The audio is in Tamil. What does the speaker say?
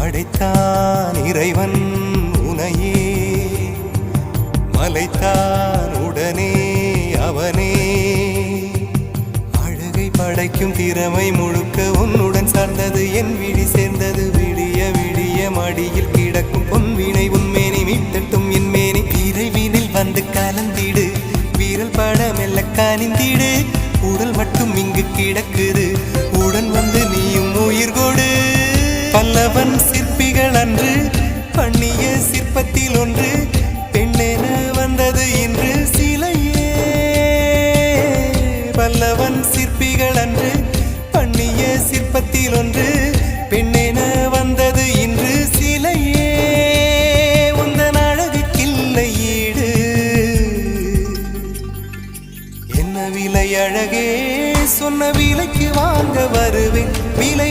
படைத்தான் இறைவன் உனையே, மலைத்தான் உடனே அவனே. அழகை படைக்கும் திறமை முழுக்க உன்னுடன் சார்ந்தது, என் விழி சேர்ந்தது. விடிய விடிய மடியில் கிடக்கும் பொன்வினை உன்மேனி மீட்டட்டும் என் மேனி. விரைவினில் வந்து கலந்திடு, வீரல் பட மெல்ல காணிந்திடு. உடல் மட்டும் இங்கு கிடக்குது, உடன் வந்து நீயும் உயிர் கொடு. பல்லவன் சிற்பிகள் அன்று பண்ணிய சிற்பத்தில் ஒன்று, பெண்ணென வந்தது இன்று சிலையே. பல்லவன் சிற்பிகள் அன்று பண்ணிய சிற்பத்தில் ஒன்று, பெண்ணென வந்தது இன்று சிலையே. உந்தன் அழகுக்கில்லை ஈடு, என்ன விலை அழகே, சொன்ன விலைக்கு வாங்க வருவேன். விலை